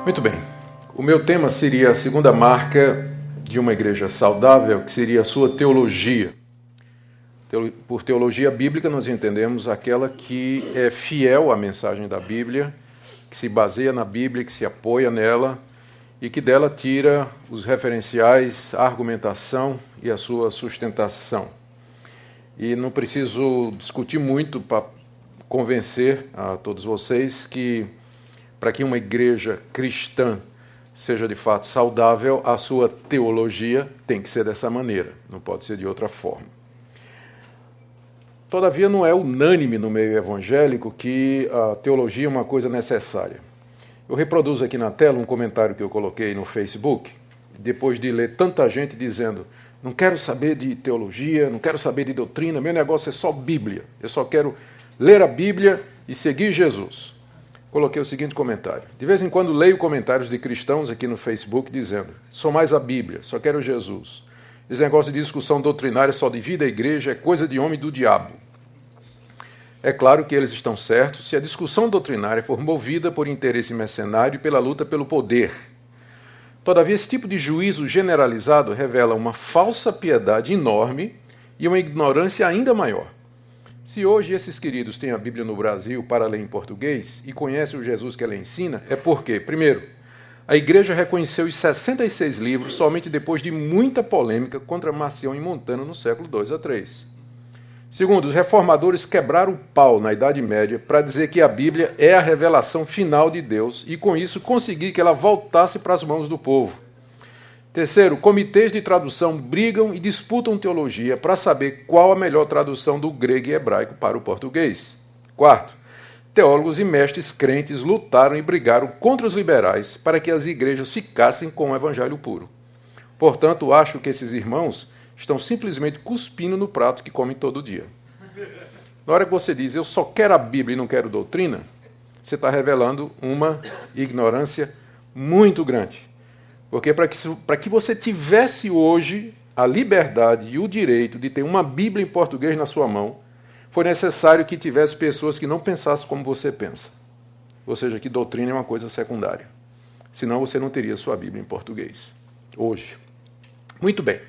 Muito bem. O meu tema seria a segunda marca de uma igreja saudável, que seria a sua teologia. Por teologia bíblica, nós entendemos aquela que é fiel à mensagem da Bíblia, que se baseia na Bíblia, que se apoia nela e que dela tira os referenciais, a argumentação e a sua sustentação. E não preciso discutir muito para convencer a todos vocês que, para que uma igreja cristã seja de fato saudável, a sua teologia tem que ser dessa maneira, não pode ser de outra forma. Todavia, não é unânime no meio evangélico que a teologia é uma coisa necessária. Eu reproduzo aqui na tela um comentário que eu coloquei no Facebook, depois de ler tanta gente dizendo: não quero saber de teologia, não quero saber de doutrina, meu negócio é só Bíblia, eu só quero ler a Bíblia e seguir Jesus. Coloquei o seguinte comentário: de vez em quando leio comentários de cristãos aqui no Facebook dizendo: sou mais a Bíblia, só quero Jesus. Esse negócio de discussão doutrinária só divide a igreja, é coisa de homem do diabo. É claro que eles estão certos se a discussão doutrinária for movida por interesse mercenário e pela luta pelo poder. Todavia, esse tipo de juízo generalizado revela uma falsa piedade enorme e uma ignorância ainda maior. Se hoje esses queridos têm a Bíblia no Brasil para ler em português e conhecem o Jesus que ela ensina, é porque, primeiro, a igreja reconheceu os 66 livros somente depois de muita polêmica contra Marcião e Montano no século II a III. Segundo, os reformadores quebraram o pau na Idade Média para dizer que a Bíblia é a revelação final de Deus e, com isso, conseguir que ela voltasse para as mãos do povo. Terceiro, comitês de tradução brigam e disputam teologia para saber qual a melhor tradução do grego e hebraico para o português. Quarto, teólogos e mestres crentes lutaram e brigaram contra os liberais para que as igrejas ficassem com o evangelho puro. Portanto, acho que esses irmãos estão simplesmente cuspindo no prato que comem todo dia. Na hora que você diz, eu só quero a Bíblia e não quero doutrina, você está revelando uma ignorância muito grande. Porque para que você tivesse hoje a liberdade e o direito de ter uma Bíblia em português na sua mão, foi necessário que tivesse pessoas que não pensassem como você pensa. Ou seja, que doutrina é uma coisa secundária. Senão você não teria sua Bíblia em português. Hoje. Muito bem.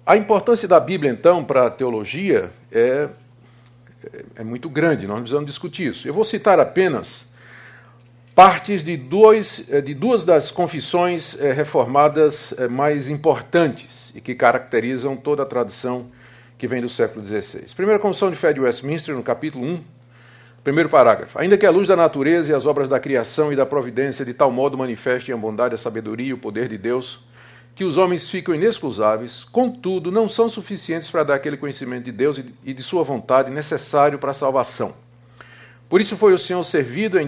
A importância da Bíblia, então, para a teologia é muito grande. Nós precisamos discutir isso. Eu vou citar apenas partes de duas das confissões reformadas mais importantes e que caracterizam toda a tradição que vem do século XVI. Primeira Confissão de Fé de Westminster, no capítulo 1, primeiro parágrafo. Ainda que a luz da natureza e as obras da criação e da providência de tal modo manifestem a bondade, a sabedoria e o poder de Deus, que os homens ficam inexcusáveis, contudo, não são suficientes para dar aquele conhecimento de Deus e de sua vontade necessário para a salvação. Por isso foi o Senhor servido em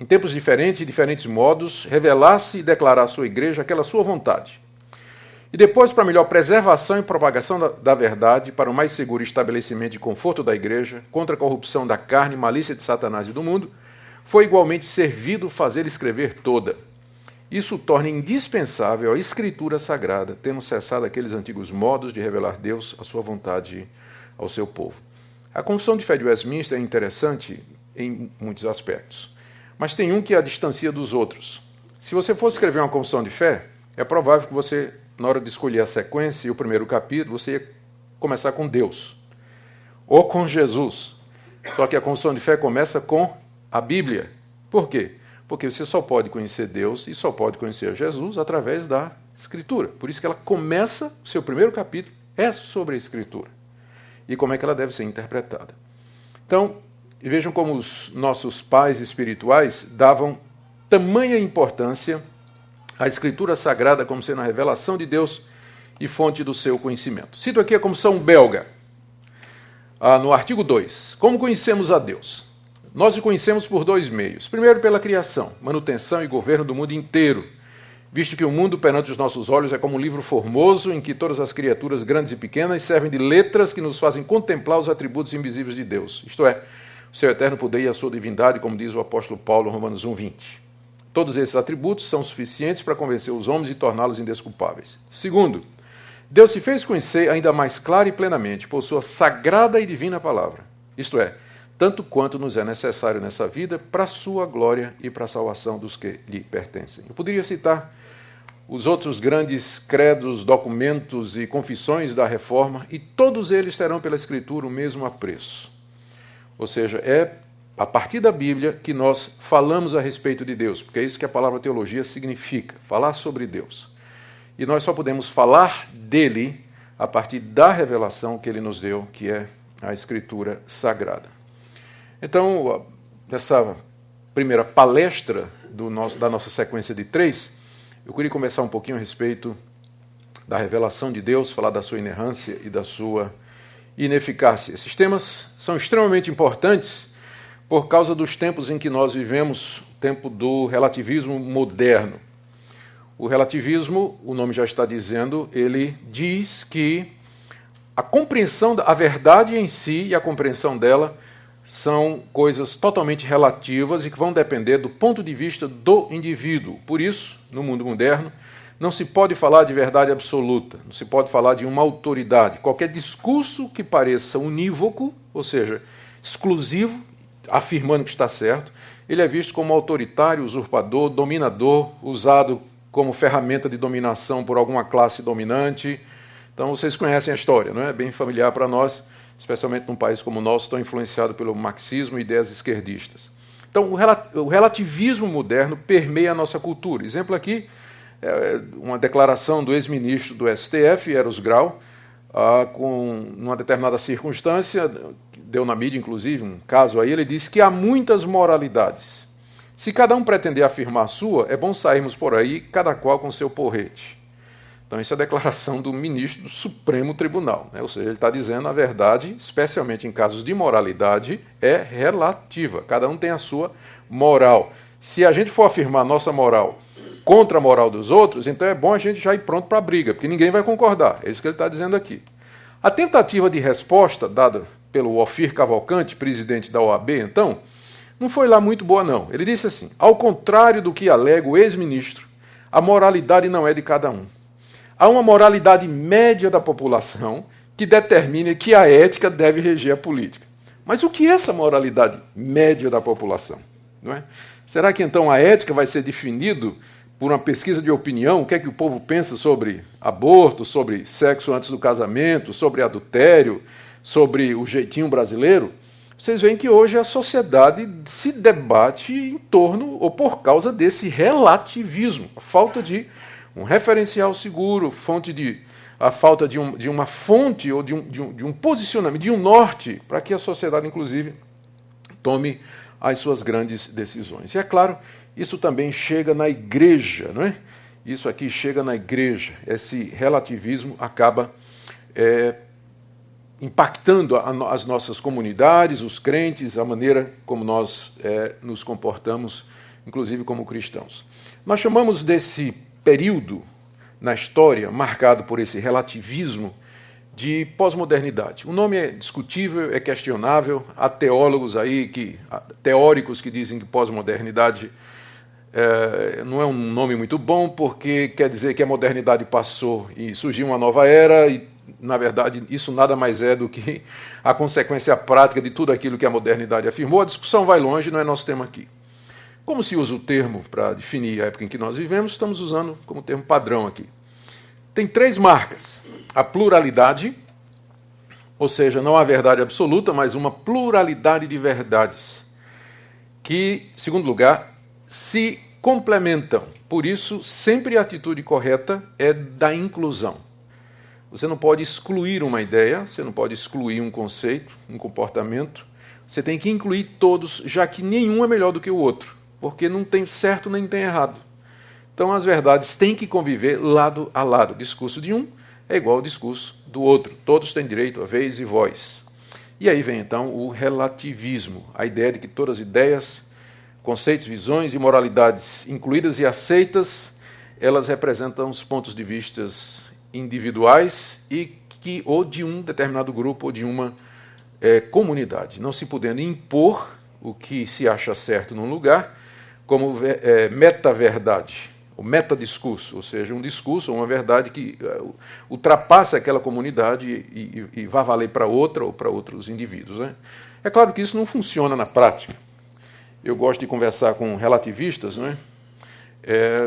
tempos diferentes e diferentes modos, revelar-se e declarar à sua igreja aquela sua vontade. E depois, para melhor preservação e propagação da verdade, para o mais seguro estabelecimento e conforto da igreja, contra a corrupção da carne, malícia de Satanás e do mundo, foi igualmente servido fazer escrever toda. Isso torna indispensável a Escritura Sagrada, tendo cessado aqueles antigos modos de revelar Deus, a sua vontade ao seu povo. A Confissão de Fé de Westminster é interessante em muitos aspectos, mas tem um que a distancia dos outros. Se você fosse escrever uma confissão de fé, é provável que você, na hora de escolher a sequência e o primeiro capítulo, você ia começar com Deus ou com Jesus. Só que a confissão de fé começa com a Bíblia. Por quê? Porque você só pode conhecer Deus e só pode conhecer Jesus através da Escritura. Por isso que ela começa, o seu primeiro capítulo é sobre a Escritura e como é que ela deve ser interpretada. Então, vejam como os nossos pais espirituais davam tamanha importância à Escritura Sagrada como sendo a revelação de Deus e fonte do seu conhecimento. Cito aqui a Confissão Belga, no artigo 2. Como conhecemos a Deus? Nós o conhecemos por dois meios. Primeiro, pela criação, manutenção e governo do mundo inteiro, visto que o mundo perante os nossos olhos é como um livro formoso em que todas as criaturas grandes e pequenas servem de letras que nos fazem contemplar os atributos invisíveis de Deus, isto é, o seu eterno poder e a sua divindade, como diz o apóstolo Paulo em Romanos 1:20. Todos esses atributos são suficientes para convencer os homens e torná-los indesculpáveis. Segundo, Deus se fez conhecer ainda mais clara e plenamente por sua sagrada e divina palavra, isto é, tanto quanto nos é necessário nessa vida para a sua glória e para a salvação dos que lhe pertencem. Eu poderia citar os outros grandes credos, documentos e confissões da Reforma, e todos eles terão pela Escritura o mesmo apreço. Ou seja, é a partir da Bíblia que nós falamos a respeito de Deus, porque é isso que a palavra teologia significa, falar sobre Deus. E nós só podemos falar dele a partir da revelação que ele nos deu, que é a Escritura Sagrada. Então, nessa primeira palestra da nossa sequência de 3, eu queria começar um pouquinho a respeito da revelação de Deus, falar da sua inerrância e da sua ineficácia. Esses temas são extremamente importantes por causa dos tempos em que nós vivemos, o tempo do relativismo moderno. O relativismo, o nome já está dizendo, ele diz que a compreensão, a verdade em si e a compreensão dela são coisas totalmente relativas e que vão depender do ponto de vista do indivíduo. Por isso, no mundo moderno, não se pode falar de verdade absoluta, não se pode falar de uma autoridade. Qualquer discurso que pareça unívoco, ou seja, exclusivo, afirmando que está certo, ele é visto como autoritário, usurpador, dominador, usado como ferramenta de dominação por alguma classe dominante. Então vocês conhecem a história, não é? Bem familiar para nós, especialmente num país como o nosso, tão influenciado pelo marxismo e ideias esquerdistas. Então o relativismo moderno permeia a nossa cultura. Exemplo aqui, uma declaração do ex-ministro do STF, Eros Grau, numa determinada circunstância, deu na mídia inclusive um caso aí, ele disse que há muitas moralidades. Se cada um pretender afirmar a sua, é bom sairmos por aí, cada qual com seu porrete. Então isso é a declaração do ministro do Supremo Tribunal, né? Ou seja, ele está dizendo a verdade, especialmente em casos de moralidade, é relativa. Cada um tem a sua moral. Se a gente for afirmar a nossa moral contra a moral dos outros, então é bom a gente já ir pronto para a briga, porque ninguém vai concordar. É isso que ele está dizendo aqui. A tentativa de resposta dada pelo Ofir Cavalcante, presidente da OAB, então, não foi lá muito boa, não. Ele disse assim: ao contrário do que alega o ex-ministro, a moralidade não é de cada um. Há uma moralidade média da população que determina que a ética deve reger a política. Mas o que é essa moralidade média da população? Não é? Será que então a ética vai ser definido por uma pesquisa de opinião? O que é que o povo pensa sobre aborto, sobre sexo antes do casamento, sobre adultério, sobre o jeitinho brasileiro? Vocês veem que hoje a sociedade se debate em torno ou por causa desse relativismo, a falta de um referencial seguro, a falta de uma fonte ou de um posicionamento, de um norte, para que a sociedade, inclusive, tome as suas grandes decisões. E é claro, isso também chega na igreja, não é? Isso aqui chega na igreja. Esse relativismo acaba impactando as nossas comunidades, os crentes, a maneira como nós nos comportamos, inclusive como cristãos. Nós chamamos desse período na história marcado por esse relativismo de pós-modernidade. O nome é discutível, é questionável. Há teólogos aí, teóricos que dizem que pós-modernidade não é um nome muito bom, porque quer dizer que a modernidade passou e surgiu uma nova era, e, na verdade, isso nada mais é do que a consequência prática de tudo aquilo que a modernidade afirmou. A discussão vai longe, não é nosso tema aqui. Como se usa o termo para definir a época em que nós vivemos, estamos usando como termo padrão aqui. Tem 3 marcas. A pluralidade, ou seja, não a verdade absoluta, mas uma pluralidade de verdades, que, em segundo lugar, se complementam. Por isso, sempre a atitude correta é da inclusão. Você não pode excluir uma ideia, você não pode excluir um conceito, um comportamento. Você tem que incluir todos, já que nenhum é melhor do que o outro, porque não tem certo nem tem errado. Então as verdades têm que conviver lado a lado. O discurso de um é igual ao discurso do outro. Todos têm direito a vez e voz. E aí vem então o relativismo, a ideia de que todas as ideias, conceitos, visões e moralidades incluídas e aceitas, elas representam os pontos de vista individuais ou de um determinado grupo ou de uma comunidade, não se podendo impor o que se acha certo num lugar como meta-verdade, o metadiscurso, ou seja, um discurso ou uma verdade que ultrapasse aquela comunidade e vá valer para outra ou para outros indivíduos, né? É claro que isso não funciona na prática. Eu gosto de conversar com relativistas, né?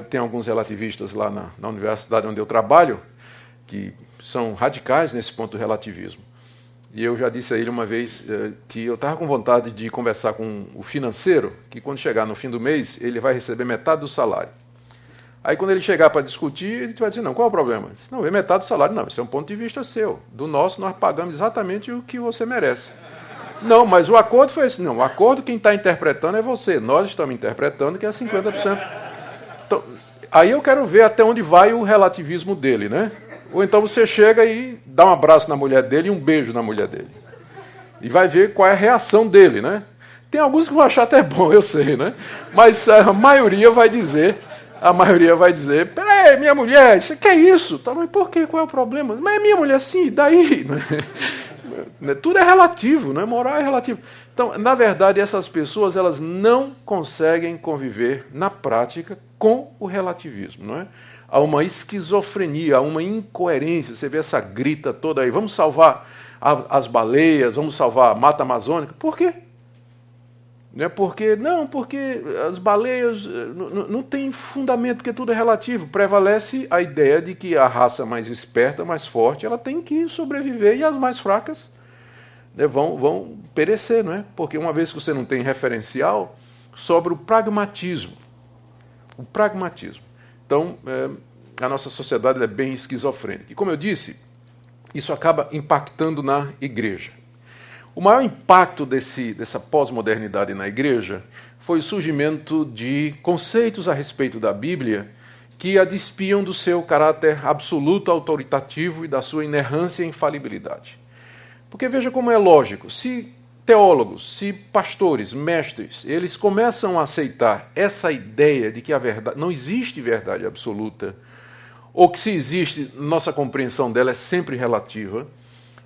Tem alguns relativistas lá na universidade onde eu trabalho que são radicais nesse ponto do relativismo. E eu já disse a ele uma vez que eu estava com vontade de conversar com o financeiro, que quando chegar no fim do mês, ele vai receber metade do salário. Aí quando ele chegar para discutir, ele vai dizer, não, qual é o problema? Disse, não, é metade do salário. Não, isso é um ponto de vista seu. Do nosso, nós pagamos exatamente o que você merece. Não, mas o acordo foi esse. Não, o acordo quem está interpretando é você. Nós estamos interpretando que é 50%. Então, aí eu quero ver até onde vai o relativismo dele, né? Ou então você chega e dá um abraço na mulher dele e um beijo na mulher dele. E vai ver qual é a reação dele, né? Tem alguns que vão achar até bom, eu sei, né? Mas a maioria vai dizer, peraí, minha mulher, você quer isso? Tá, mas por quê? Qual é o problema? Mas é minha mulher, sim, e daí? Tudo é relativo, né? Moral é relativo. Então, na verdade, essas pessoas elas não conseguem conviver na prática com o relativismo, não é? Há uma esquizofrenia, há uma incoerência. Você vê essa grita toda aí, vamos salvar as baleias, vamos salvar a Mata Amazônica. Por quê? Porque as baleias não tem fundamento, porque tudo é relativo. Prevalece a ideia de que a raça mais esperta, mais forte, ela tem que sobreviver e as mais fracas vão perecer, não é? Porque uma vez que você não tem referencial, sobra o pragmatismo. O pragmatismo. Então, a nossa sociedade é bem esquizofrênica. E como eu disse, isso acaba impactando na igreja. O maior impacto dessa pós-modernidade na igreja foi o surgimento de conceitos a respeito da Bíblia que a despiam do seu caráter absoluto, autoritativo e da sua inerrância e infalibilidade. Porque veja como é lógico, se teólogos, se pastores, mestres, eles começam a aceitar essa ideia de que a verdade, não existe verdade absoluta, ou que se existe, nossa compreensão dela é sempre relativa,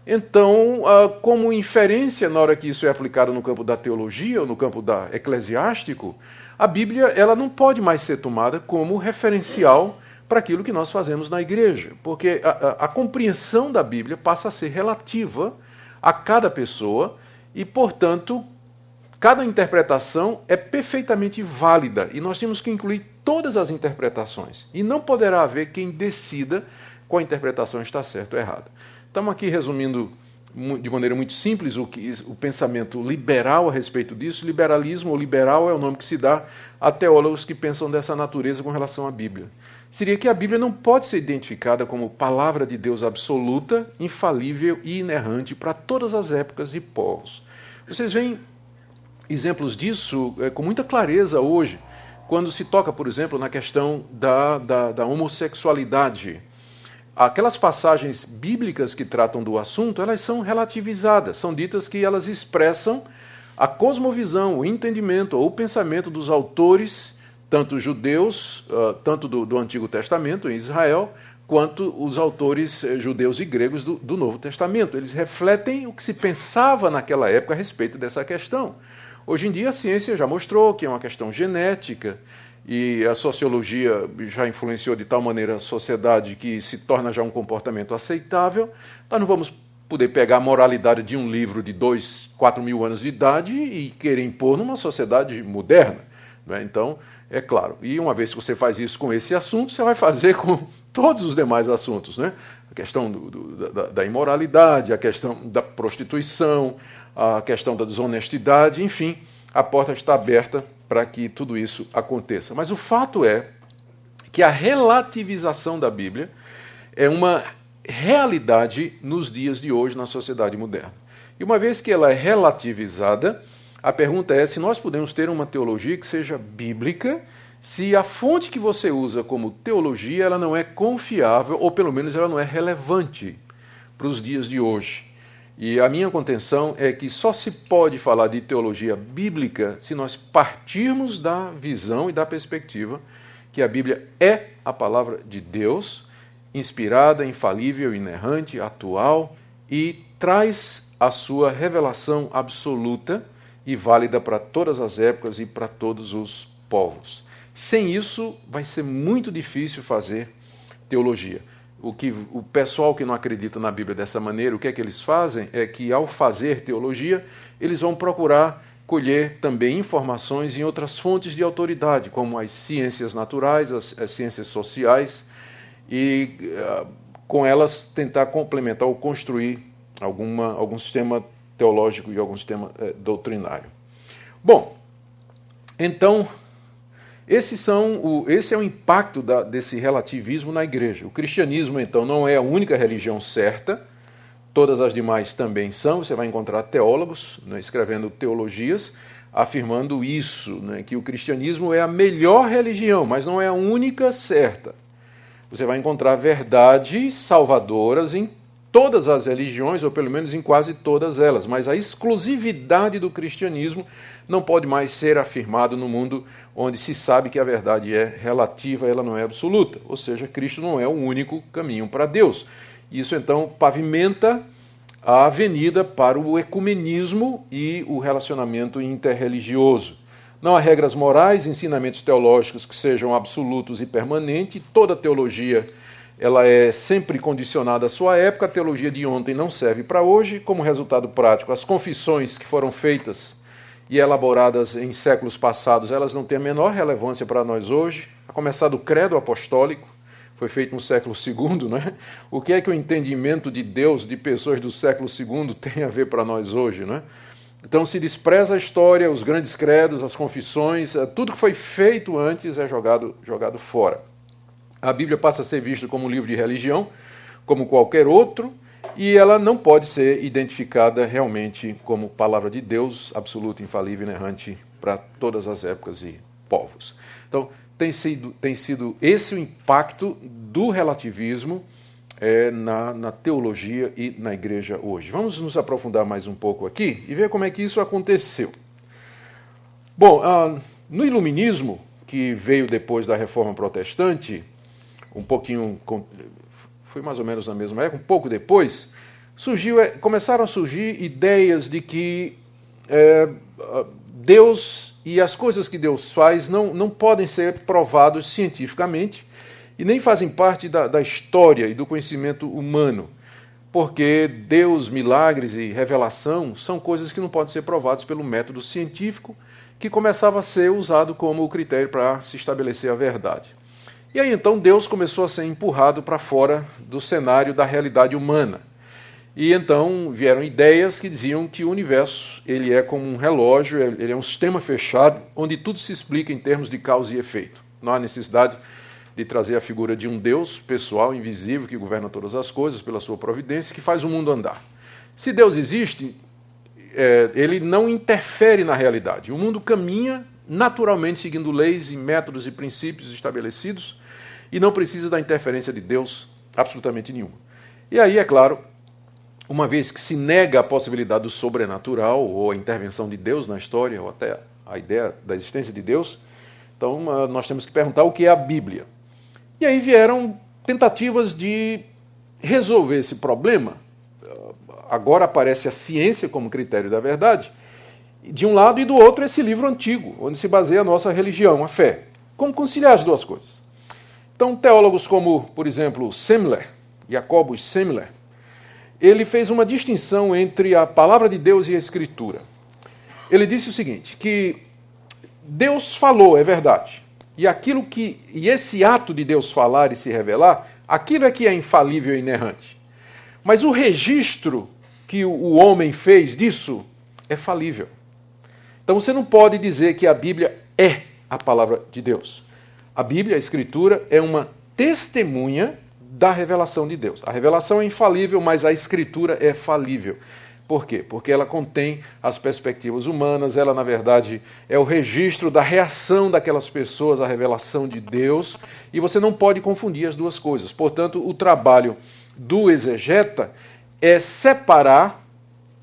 então, como inferência, na hora que isso é aplicado no campo da teologia ou no campo eclesiástico, a Bíblia ela não pode mais ser tomada como referencial para aquilo que nós fazemos na igreja, porque a compreensão da Bíblia passa a ser relativa a cada pessoa e, portanto, cada interpretação é perfeitamente válida e nós temos que incluir todas as interpretações e não poderá haver quem decida qual a interpretação está certa ou errada. Estamos aqui resumindo de maneira muito simples o pensamento liberal a respeito disso. Liberalismo ou liberal é o nome que se dá a teólogos que pensam dessa natureza com relação à Bíblia. Seria que a Bíblia não pode ser identificada como palavra de Deus absoluta, infalível e inerrante para todas as épocas e povos. Vocês veem exemplos disso com muita clareza hoje, quando se toca, por exemplo, na questão da homossexualidade. Aquelas passagens bíblicas que tratam do assunto, elas são relativizadas, são ditas que elas expressam a cosmovisão, o entendimento ou o pensamento dos autores, tanto judeus, tanto do Antigo Testamento, em Israel, quanto os autores judeus e gregos do Novo Testamento. Eles refletem o que se pensava naquela época a respeito dessa questão. Hoje em dia a ciência já mostrou que é uma questão genética, e a sociologia já influenciou de tal maneira a sociedade que se torna já um comportamento aceitável. Nós não vamos poder pegar a moralidade de um livro de 4 mil anos de idade e querer impor numa sociedade moderna, não é? Então, é claro, e uma vez que você faz isso com esse assunto, você vai fazer com todos os demais assuntos, né? A questão da imoralidade, a questão da prostituição, a questão da desonestidade, enfim, a porta está aberta para que tudo isso aconteça. Mas o fato é que a relativização da Bíblia é uma realidade nos dias de hoje na sociedade moderna. E uma vez que ela é relativizada, a pergunta é se nós podemos ter uma teologia que seja bíblica, se a fonte que você usa como teologia ela não é confiável, ou pelo menos ela não é relevante para os dias de hoje. E a minha contenção é que só se pode falar de teologia bíblica se nós partirmos da visão e da perspectiva que a Bíblia é a palavra de Deus, inspirada, infalível, inerrante, atual, e traz a sua revelação absoluta e válida para todas as épocas e para todos os povos. Sem isso, vai ser muito difícil fazer teologia. O pessoal que não acredita na Bíblia dessa maneira, o que é que eles fazem? É que, ao fazer teologia, eles vão procurar colher também informações em outras fontes de autoridade, como as ciências naturais, as ciências sociais, e com elas tentar complementar ou construir algum sistema teológico e algum sistema doutrinário. Bom, então, esse é o impacto desse relativismo na igreja. O cristianismo, então, não é a única religião certa, todas as demais também são. Você vai encontrar teólogos, né, escrevendo teologias, afirmando isso, né, que o cristianismo é a melhor religião, mas não é a única certa. Você vai encontrar verdades salvadoras em todas as religiões, ou pelo menos em quase todas elas, mas a exclusividade do cristianismo não pode mais ser afirmado no mundo onde se sabe que a verdade é relativa, ela não é absoluta. Ou seja, Cristo não é o único caminho para Deus. Isso, então, pavimenta a avenida para o ecumenismo e o relacionamento interreligioso. Não há regras morais, ensinamentos teológicos que sejam absolutos e permanentes. Toda teologia ela é sempre condicionada à sua época. A teologia de ontem não serve para hoje. Como resultado prático, as confissões que foram feitas e elaboradas em séculos passados, elas não têm a menor relevância para nós hoje. A começar do credo apostólico, foi feito no século II, né? O que é que o entendimento de Deus de pessoas do século II tem a ver para nós hoje, né? Então se despreza a história, os grandes credos, as confissões, tudo que foi feito antes é jogado fora. A Bíblia passa a ser vista como um livro de religião, como qualquer outro, e ela não pode ser identificada realmente como palavra de Deus, absoluta, infalível, inerrante para todas as épocas e povos. Então, tem sido esse o impacto do relativismo na teologia e na igreja hoje. Vamos nos aprofundar mais um pouco aqui e ver como é que isso aconteceu. Bom, no Iluminismo, que veio depois da Reforma Protestante, foi mais ou menos na mesma época, um pouco depois, começaram a surgir ideias de que Deus e as coisas que Deus faz não podem ser provados cientificamente e nem fazem parte da história e do conhecimento humano, porque Deus, milagres e revelação são coisas que não podem ser provadas pelo método científico, que começava a ser usado como critério para se estabelecer a verdade. E aí então Deus começou a ser empurrado para fora do cenário da realidade humana. E então vieram ideias que diziam que o universo ele é como um relógio, ele é um sistema fechado, onde tudo se explica em termos de causa e efeito. Não há necessidade de trazer a figura de um Deus pessoal, invisível, que governa todas as coisas pela sua providência, que faz o mundo andar. Se Deus existe, ele não interfere na realidade. O mundo caminha naturalmente seguindo leis e métodos e princípios estabelecidos e não precisa da interferência de Deus absolutamente nenhuma. E aí, é claro, uma vez que se nega a possibilidade do sobrenatural ou a intervenção de Deus na história, ou até a ideia da existência de Deus, então nós temos que perguntar o que é a Bíblia. E aí vieram tentativas de resolver esse problema. Agora aparece a ciência como critério da verdade, de um lado, e do outro esse livro antigo, onde se baseia a nossa religião, a fé. Como conciliar as duas coisas? Então, teólogos como, por exemplo, Semler, Jacobus Semler, ele fez uma distinção entre a palavra de Deus e a Escritura. Ele disse o seguinte, que Deus falou, é verdade, e esse ato de Deus falar e se revelar, aquilo é que é infalível e inerrante. Mas o registro que o homem fez disso é falível. Então você não pode dizer que a Bíblia é a palavra de Deus. A Bíblia, a Escritura, é uma testemunha da revelação de Deus. A revelação é infalível, mas a Escritura é falível. Por quê? Porque ela contém as perspectivas humanas, ela, na verdade, é o registro da reação daquelas pessoas à revelação de Deus, e você não pode confundir as duas coisas. Portanto, o trabalho do exegeta é separar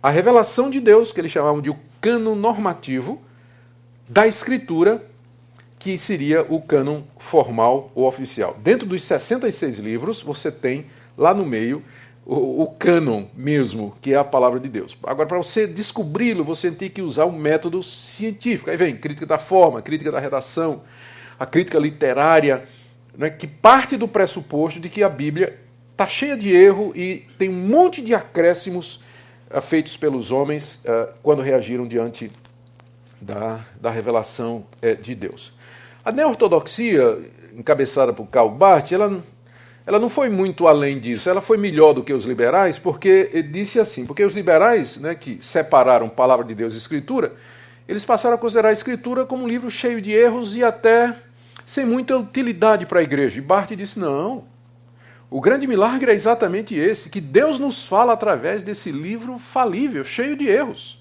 a revelação de Deus, que eles chamavam de o cânon normativo, da Escritura, que seria o cânon formal ou oficial. Dentro dos 66 livros, você tem lá no meio o cânon mesmo, que é a palavra de Deus. Agora, para você descobri-lo, você tem que usar um método científico. Aí vem crítica da forma, crítica da redação, a crítica literária, né, que parte do pressuposto de que a Bíblia está cheia de erro e tem um monte de acréscimos feitos pelos homens quando reagiram diante da revelação de Deus. A neo-ortodoxia, encabeçada por Karl Barth, ela não foi muito além disso, ela foi melhor do que os liberais, porque disse assim, porque os liberais, né, que separaram palavra de Deus e Escritura, eles passaram a considerar a Escritura como um livro cheio de erros e até sem muita utilidade para a igreja. E Barth disse, não, o grande milagre é exatamente esse, que Deus nos fala através desse livro falível, cheio de erros.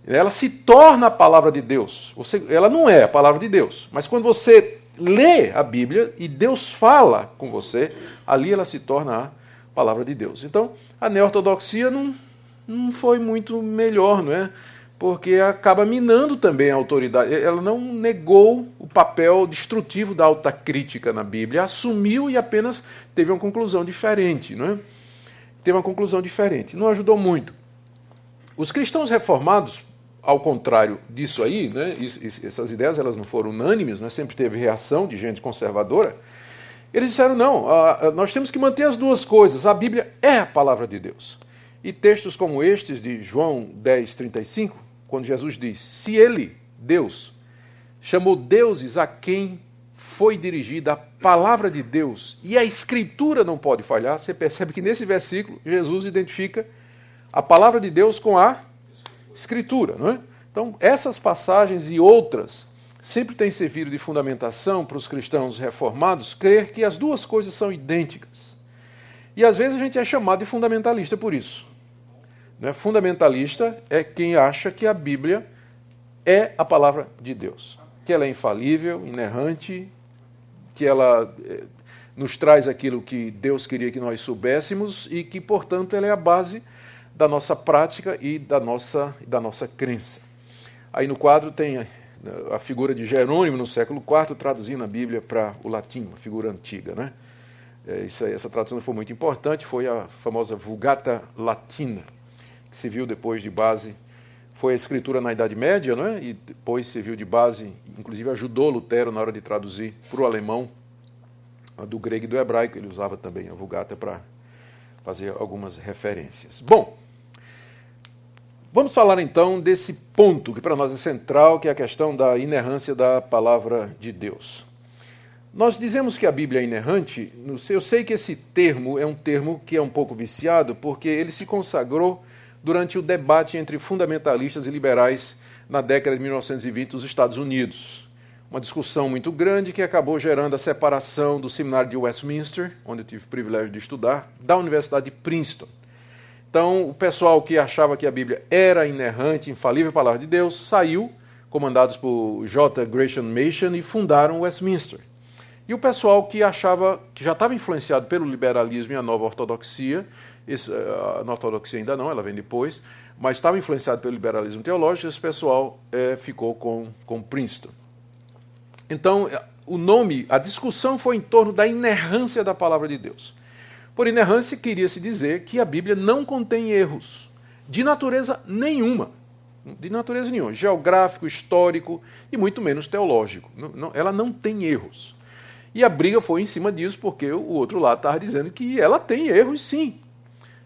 Ela se torna a palavra de Deus. Ela não é a palavra de Deus, mas quando você lê a Bíblia e Deus fala com você, ali ela se torna a palavra de Deus. Então, a neo-ortodoxia não foi muito melhor, não é? Porque acaba minando também a autoridade. Ela não negou o papel destrutivo da autocrítica na Bíblia, assumiu e apenas teve uma conclusão diferente, não é? Teve uma conclusão diferente. Não ajudou muito. Os cristãos reformados, ao contrário disso aí, né, essas ideias elas não foram unânimes, né, sempre teve reação de gente conservadora, eles disseram, não, nós temos que manter as duas coisas, a Bíblia é a palavra de Deus. E textos como estes de João 10:35, quando Jesus diz, se ele, Deus, chamou deuses a quem foi dirigida a palavra de Deus, e a Escritura não pode falhar, você percebe que nesse versículo Jesus identifica a palavra de Deus com a Escritura, não é? Então, essas passagens e outras sempre têm servido de fundamentação para os cristãos reformados crer que as duas coisas são idênticas. E às vezes a gente é chamado de fundamentalista por isso. Né? Fundamentalista é quem acha que a Bíblia é a palavra de Deus, que ela é infalível, inerrante, que ela nos traz aquilo que Deus queria que nós soubéssemos e que, portanto, ela é a base da nossa prática e da nossa crença. Aí no quadro tem a figura de Jerônimo, no século IV, traduzindo a Bíblia para o latim, uma figura antiga, né? Essa tradução foi muito importante, foi a famosa Vulgata Latina, que serviu depois de base, foi a escritura na Idade Média, né? E depois serviu de base, inclusive ajudou Lutero na hora de traduzir para o alemão, do grego e do hebraico, ele usava também a Vulgata para fazer algumas referências. Bom, vamos falar então desse ponto que para nós é central, que é a questão da inerrância da palavra de Deus. Nós dizemos que a Bíblia é inerrante, eu sei que esse termo é um termo que é um pouco viciado, porque ele se consagrou durante o debate entre fundamentalistas e liberais na década de 1920 nos Estados Unidos. Uma discussão muito grande que acabou gerando a separação do seminário de Westminster, onde eu tive o privilégio de estudar, da Universidade de Princeton. Então, o pessoal que achava que a Bíblia era inerrante, infalível palavra de Deus, saiu, comandados por J. Gresham Machen, e fundaram Westminster. E o pessoal que achava que já estava influenciado pelo liberalismo e a nova ortodoxia, a nova ortodoxia ainda não, ela vem depois, mas estava influenciado pelo liberalismo teológico, esse pessoal ficou com Princeton. Então, o nome, a discussão foi em torno da inerrância da palavra de Deus. Por inerrância, queria-se dizer que a Bíblia não contém erros, de natureza nenhuma. De natureza nenhuma, geográfico, histórico e muito menos teológico. Ela não tem erros. E a briga foi em cima disso, porque o outro lado estava dizendo que ela tem erros, sim.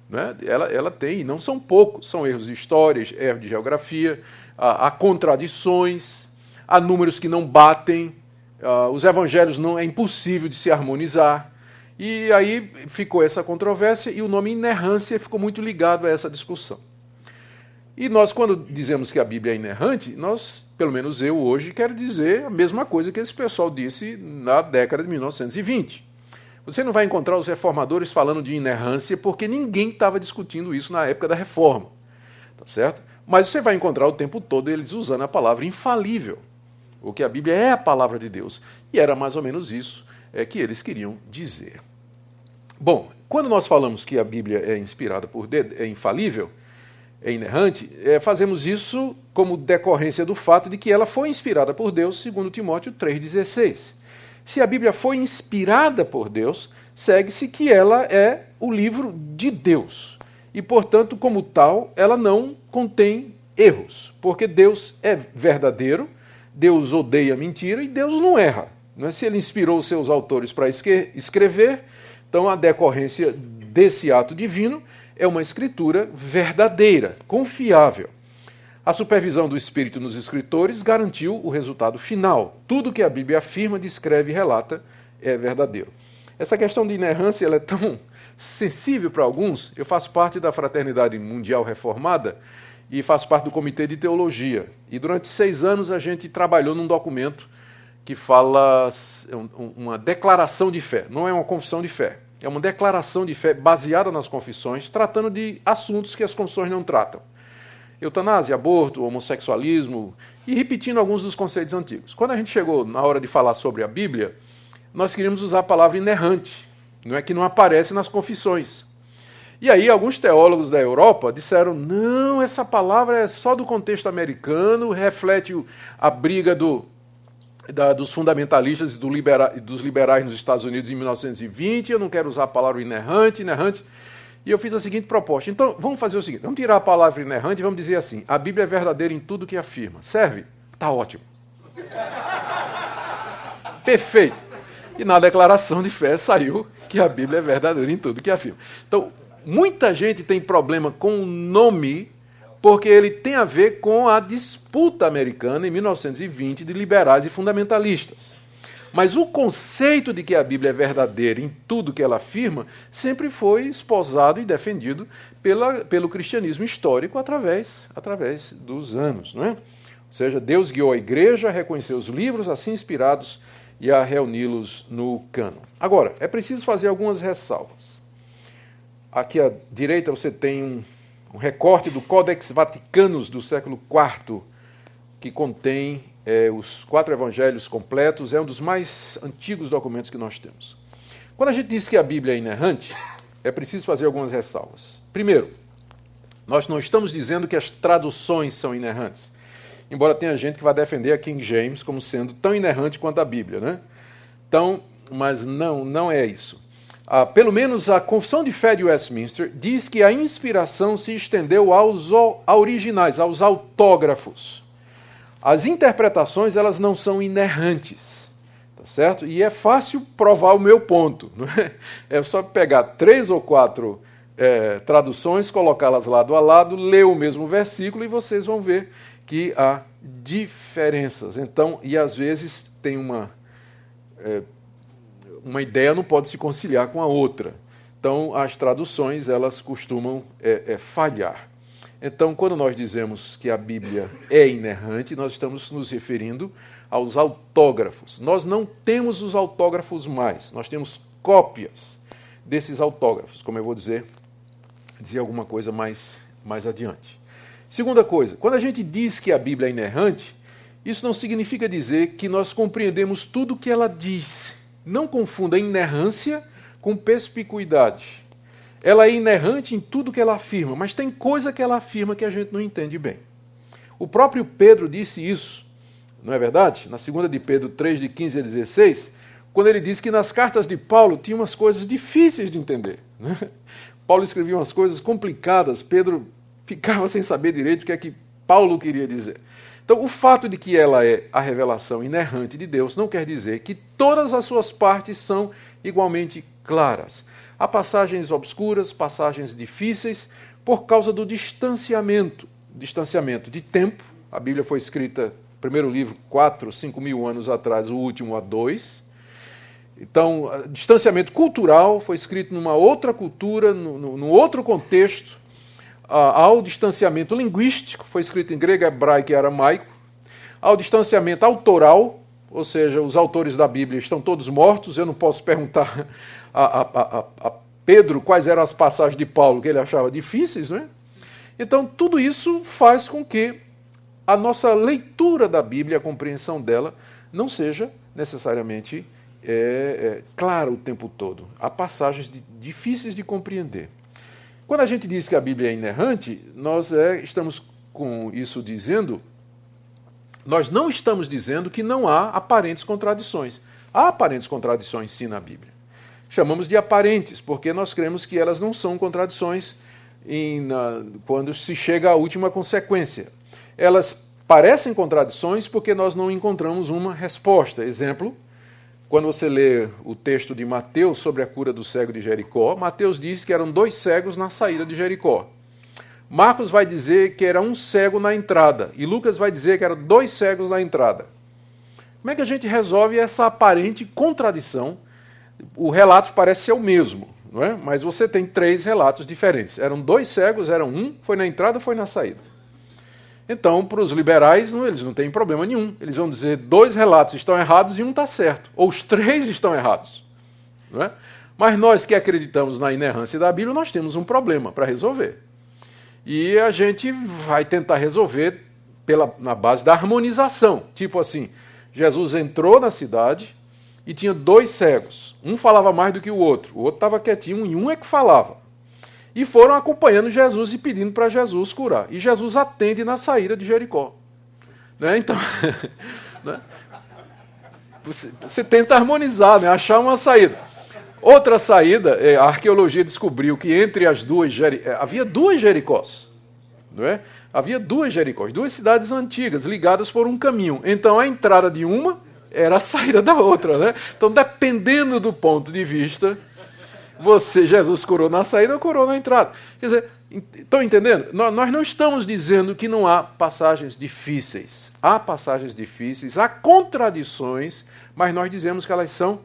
Né? Ela tem, e não são poucos. São erros de história, erros de geografia, há contradições, há números que não batem, os evangelhos é impossível de se harmonizar. E aí ficou essa controvérsia e o nome inerrância ficou muito ligado a essa discussão. E nós, quando dizemos que a Bíblia é inerrante, nós, pelo menos eu hoje, quero dizer a mesma coisa que esse pessoal disse na década de 1920. Você não vai encontrar os reformadores falando de inerrância porque ninguém estava discutindo isso na época da reforma. Tá certo? Mas você vai encontrar o tempo todo eles usando a palavra infalível, ou que a Bíblia é a palavra de Deus. E era mais ou menos isso que eles queriam dizer. Bom, quando nós falamos que a Bíblia é inspirada por Deus, é infalível, é inerrante, fazemos isso como decorrência do fato de que ela foi inspirada por Deus, segundo Timóteo 3,16. Se a Bíblia foi inspirada por Deus, segue-se que ela é o livro de Deus. E, portanto, como tal, ela não contém erros, porque Deus é verdadeiro, Deus odeia mentira e Deus não erra. Não é? Se ele inspirou os seus autores para escrever, então a decorrência desse ato divino é uma escritura verdadeira, confiável. A supervisão do Espírito nos escritores garantiu o resultado final. Tudo que a Bíblia afirma, descreve e relata é verdadeiro. Essa questão de inerrância ela é tão sensível para alguns. Eu faço parte da Fraternidade Mundial Reformada e faço parte do Comitê de Teologia. E durante 6 anos a gente trabalhou num documento que fala uma declaração de fé. Não é uma confissão de fé. É uma declaração de fé baseada nas confissões, tratando de assuntos que as confissões não tratam. Eutanásia, aborto, homossexualismo, e repetindo alguns dos conceitos antigos. Quando a gente chegou na hora de falar sobre a Bíblia, nós queríamos usar a palavra inerrante, não é que não aparece nas confissões. E aí alguns teólogos da Europa disseram, não, essa palavra é só do contexto americano, reflete a briga dos fundamentalistas e dos liberais nos Estados Unidos em 1920, eu não quero usar a palavra inerrante. E eu fiz a seguinte proposta. Então, vamos fazer o seguinte, vamos tirar a palavra inerrante e vamos dizer assim, a Bíblia é verdadeira em tudo que afirma. Serve? Tá ótimo. Perfeito. E na declaração de fé saiu que a Bíblia é verdadeira em tudo que afirma. Então, muita gente tem problema com o nome porque ele tem a ver com a disputa americana em 1920 de liberais e fundamentalistas. Mas o conceito de que a Bíblia é verdadeira em tudo que ela afirma sempre foi esposado e defendido pelo cristianismo histórico através dos anos. Não é? Ou seja, Deus guiou a igreja a reconhecer os livros assim inspirados e a reuni-los no cânon. Agora, é preciso fazer algumas ressalvas. Aqui à direita você tem um recorte do Codex Vaticanus do século IV, que contém os 4 evangelhos completos, é um dos mais antigos documentos que nós temos. Quando a gente diz que a Bíblia é inerrante, é preciso fazer algumas ressalvas. Primeiro, nós não estamos dizendo que as traduções são inerrantes, embora tenha gente que vai defender a King James como sendo tão inerrante quanto a Bíblia, né? Então, mas não é isso. Pelo menos a Confissão de Fé de Westminster diz que a inspiração se estendeu aos originais, aos autógrafos. As interpretações, elas não são inerrantes, tá certo? E é fácil provar o meu ponto, não é? É só pegar 3 ou 4 traduções, colocá-las lado a lado, ler o mesmo versículo e vocês vão ver que há diferenças. Então, e às vezes tem uma ideia não pode se conciliar com a outra. Então, as traduções, elas costumam falhar. Então, quando nós dizemos que a Bíblia é inerrante, nós estamos nos referindo aos autógrafos. Nós não temos os autógrafos mais, nós temos cópias desses autógrafos, como eu vou dizer alguma coisa mais adiante. Segunda coisa, quando a gente diz que a Bíblia é inerrante, isso não significa dizer que nós compreendemos tudo o que ela diz. Não confunda inerrância com perspicuidade. Ela é inerrante em tudo que ela afirma, mas tem coisa que ela afirma que a gente não entende bem. O próprio Pedro disse isso, não é verdade? Na 2 de Pedro 3, de 15 a 16, quando ele disse que nas cartas de Paulo tinha umas coisas difíceis de entender. Né? Paulo escrevia umas coisas complicadas, Pedro ficava sem saber direito o que é que Paulo queria dizer. Então, o fato de que ela é a revelação inerrante de Deus não quer dizer que todas as suas partes são igualmente claras. Há passagens obscuras, passagens difíceis, por causa do distanciamento de tempo. A Bíblia foi escrita, o primeiro livro, 4, 5 mil anos atrás, o último há 2. Então, distanciamento cultural, foi escrito numa outra cultura, num outro contexto. Ao distanciamento linguístico, foi escrito em grego, hebraico e aramaico. Ao distanciamento autoral, ou seja, os autores da Bíblia estão todos mortos, eu não posso perguntar a Pedro quais eram as passagens de Paulo que ele achava difíceis, não é? Então, tudo isso faz com que a nossa leitura da Bíblia, a compreensão dela, não seja necessariamente clara o tempo todo. Há passagens difíceis de compreender. Quando a gente diz que a Bíblia é inerrante, nós estamos com isso dizendo, nós não estamos dizendo que não há aparentes contradições. Há aparentes contradições, sim, na Bíblia. Chamamos de aparentes, porque nós cremos que elas não são contradições quando se chega à última consequência. Elas parecem contradições porque nós não encontramos uma resposta. Exemplo, quando você lê o texto de Mateus sobre a cura do cego de Jericó, Mateus diz que eram 2 cegos na saída de Jericó. Marcos vai dizer que era um cego na entrada, e Lucas vai dizer que eram 2 cegos na entrada. Como é que a gente resolve essa aparente contradição? O relato parece ser o mesmo, não é? Mas você tem 3 relatos diferentes. Eram 2 cegos, eram um, foi na entrada, foi na saída. Então, para os liberais, eles não têm problema nenhum. Eles vão dizer 2 relatos estão errados e um está certo. Ou os 3 estão errados. Não é? Mas nós que acreditamos na inerrância da Bíblia, nós temos um problema para resolver. E a gente vai tentar resolver na base da harmonização. Tipo assim, Jesus entrou na cidade e tinha 2 cegos. Um falava mais do que o outro estava quietinho e um é que falava. E foram acompanhando Jesus e pedindo para Jesus curar. E Jesus atende na saída de Jericó. Né? Então, né? Você tenta harmonizar, né? Achar uma saída. Outra saída, a arqueologia descobriu que entre as duas havia 2 Jericós. Não é? Havia 2 Jericós, 2 cidades antigas, ligadas por um caminho. Então a entrada de uma era a saída da outra. Né? Então, dependendo do ponto de vista, Jesus curou na saída ou curou na entrada. Quer dizer, estão entendendo? Nós não estamos dizendo que não há passagens difíceis. Há passagens difíceis, há contradições, mas nós dizemos que elas são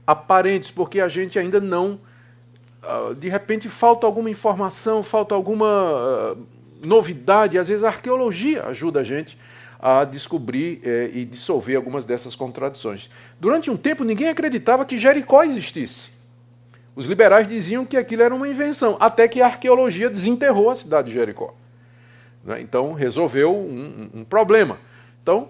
aparentes, porque a gente ainda não... De repente falta alguma informação, falta alguma novidade. Às vezes a arqueologia ajuda a gente a descobrir e dissolver algumas dessas contradições. Durante um tempo ninguém acreditava que Jericó existisse. Os liberais diziam que aquilo era uma invenção, até que a arqueologia desenterrou a cidade de Jericó. Então, resolveu um problema. Então,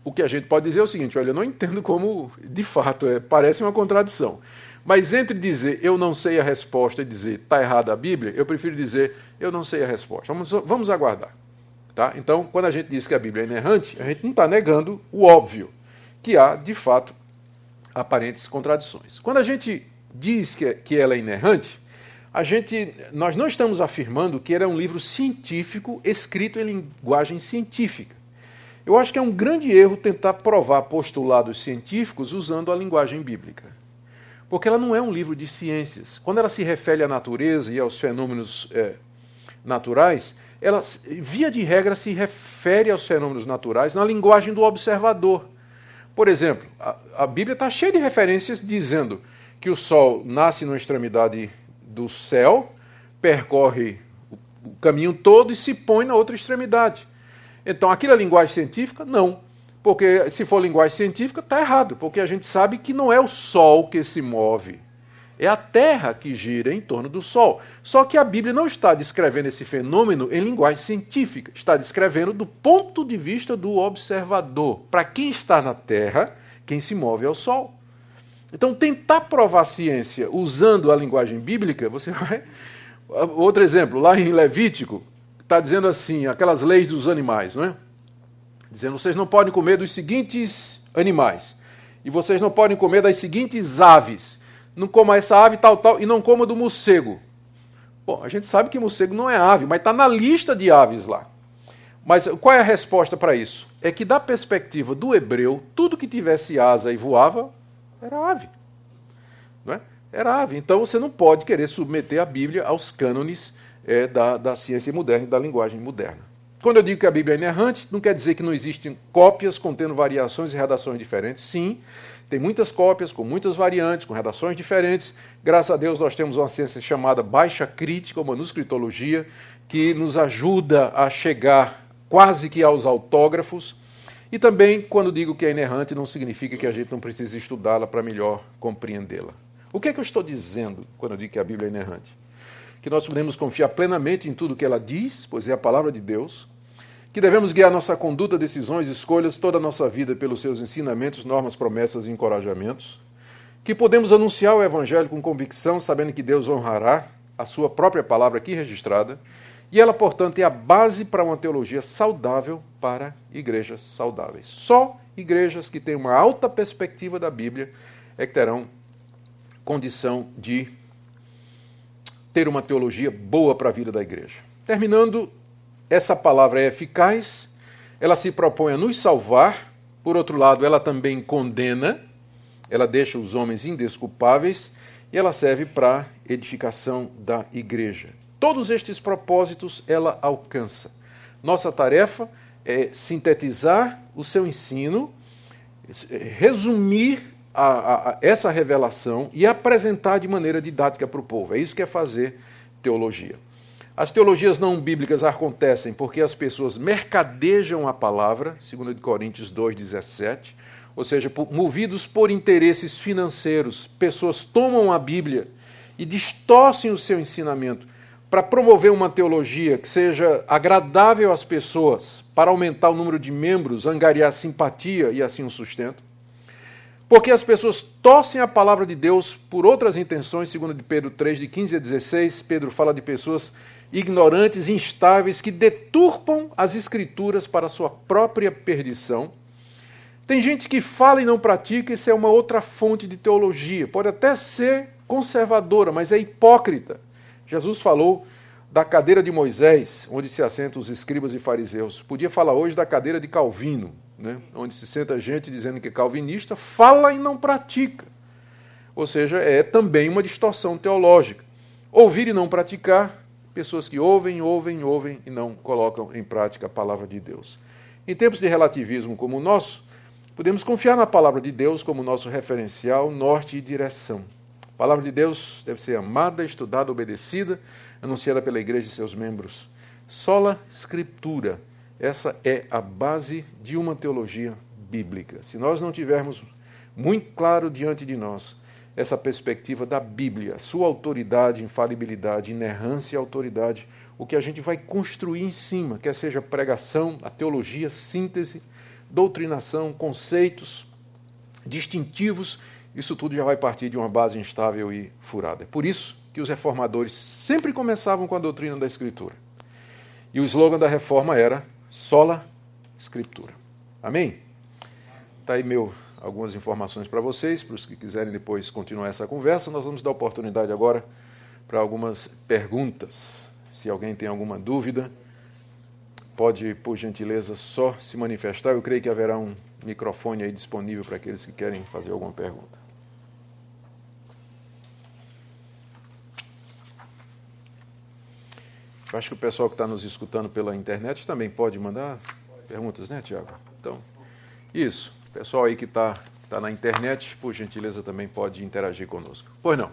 o que a gente pode dizer é o seguinte: olha, eu não entendo como, de fato, parece uma contradição. Mas entre dizer eu não sei a resposta e dizer está errada a Bíblia, eu prefiro dizer eu não sei a resposta. Vamos aguardar. Tá? Então, quando a gente diz que a Bíblia é inerrante, a gente não está negando o óbvio, que há, de fato, aparentes contradições. Quando a gente diz que ela é inerrante, nós não estamos afirmando que ela é um livro científico escrito em linguagem científica. Eu acho que é um grande erro tentar provar postulados científicos usando a linguagem bíblica. Porque ela não é um livro de ciências. Quando ela se refere à natureza e aos fenômenos naturais, ela, via de regra, se refere aos fenômenos naturais na linguagem do observador. Por exemplo, a Bíblia está cheia de referências dizendo que o Sol nasce na extremidade do céu, percorre o caminho todo e se põe na outra extremidade. Então, aquilo é linguagem científica? Não. Porque se for linguagem científica, está errado, porque a gente sabe que não é o Sol que se move, é a Terra que gira em torno do Sol. Só que a Bíblia não está descrevendo esse fenômeno em linguagem científica, está descrevendo do ponto de vista do observador. Para quem está na Terra, quem se move é o Sol. Então, tentar provar a ciência usando a linguagem bíblica, você vai... Outro exemplo, lá em Levítico, está dizendo assim, aquelas leis dos animais, não é? Dizendo, vocês não podem comer dos seguintes animais, e vocês não podem comer das seguintes aves. Não coma essa ave tal, tal, e não coma do morcego. Bom, a gente sabe que morcego não é ave, mas está na lista de aves lá. Mas qual é a resposta para isso? É que, da perspectiva do hebreu, tudo que tivesse asa e voava era ave. Não é? Era ave. Então você não pode querer submeter a Bíblia aos cânones da ciência moderna e da linguagem moderna. Quando eu digo que a Bíblia é inerrante, não quer dizer que não existem cópias contendo variações e redações diferentes. Sim, tem muitas cópias com muitas variantes, com redações diferentes. Graças a Deus nós temos uma ciência chamada baixa crítica, ou manuscritologia, que nos ajuda a chegar quase que aos autógrafos. E também, quando digo que é inerrante, não significa que a gente não precisa estudá-la para melhor compreendê-la. O que é que eu estou dizendo quando eu digo que a Bíblia é inerrante? Que nós podemos confiar plenamente em tudo que ela diz, pois é a palavra de Deus, que devemos guiar nossa conduta, decisões, escolhas, toda a nossa vida pelos seus ensinamentos, normas, promessas e encorajamentos, que podemos anunciar o Evangelho com convicção, sabendo que Deus honrará a sua própria palavra aqui registrada, e ela, portanto, é a base para uma teologia saudável para igrejas saudáveis. Só igrejas que têm uma alta perspectiva da Bíblia é que terão condição de ter uma teologia boa para a vida da igreja. Terminando, essa palavra é eficaz, ela se propõe a nos salvar, Por outro lado, ela também condena, ela deixa os homens indesculpáveis e ela serve para edificação da igreja. Todos estes propósitos ela alcança. Nossa tarefa é sintetizar o seu ensino, resumir essa revelação e apresentar de maneira didática para o povo. É isso que é fazer teologia. As teologias não bíblicas acontecem porque as pessoas mercadejam a palavra, 2 Coríntios 2,17, ou seja, movidos por interesses financeiros, pessoas tomam a Bíblia e distorcem o seu ensinamento para promover uma teologia que seja agradável às pessoas, para aumentar o número de membros, angariar simpatia e assim o sustento. Porque as pessoas torcem a palavra de Deus por outras intenções, segundo de Pedro 3, de 15 a 16, Pedro fala de pessoas ignorantes, instáveis, que deturpam as escrituras para a sua própria perdição. Tem gente que fala e não pratica, isso é uma outra fonte de teologia. Pode até ser conservadora, mas é hipócrita. Jesus falou da cadeira de Moisés, onde se assentam os escribas e fariseus. Podia falar hoje da cadeira de Calvino, né? Onde se senta gente dizendo que é calvinista, fala e não pratica. Ou seja, é também uma distorção teológica. Ouvir e não praticar, pessoas que ouvem e não colocam em prática a palavra de Deus. Em tempos de relativismo como o nosso, podemos confiar na palavra de Deus como nosso referencial, norte e direção. A palavra de Deus deve ser amada, estudada, obedecida, anunciada pela igreja e seus membros. Sola Scriptura. Essa é a base de uma teologia bíblica. Se nós não tivermos muito claro diante de nós essa perspectiva da Bíblia, sua autoridade, infalibilidade, inerrância e autoridade, o que a gente vai construir em cima, quer seja pregação, a teologia, síntese, doutrinação, conceitos distintivos, isso tudo já vai partir de uma base instável e furada. É por isso que os reformadores sempre começavam com a doutrina da Escritura. E o slogan da reforma era Sola Scriptura. Amém? Está aí algumas informações para vocês, para os que quiserem depois continuar essa conversa. Nós vamos dar oportunidade agora para algumas perguntas. Se alguém tem alguma dúvida, pode, por gentileza, só se manifestar. Eu creio que haverá um microfone aí disponível para aqueles que querem fazer alguma pergunta. Eu acho que o pessoal que está nos escutando pela internet também pode mandar perguntas, né, Tiago? Então, isso. O pessoal aí que está na internet, por gentileza, também pode interagir conosco. Pois não.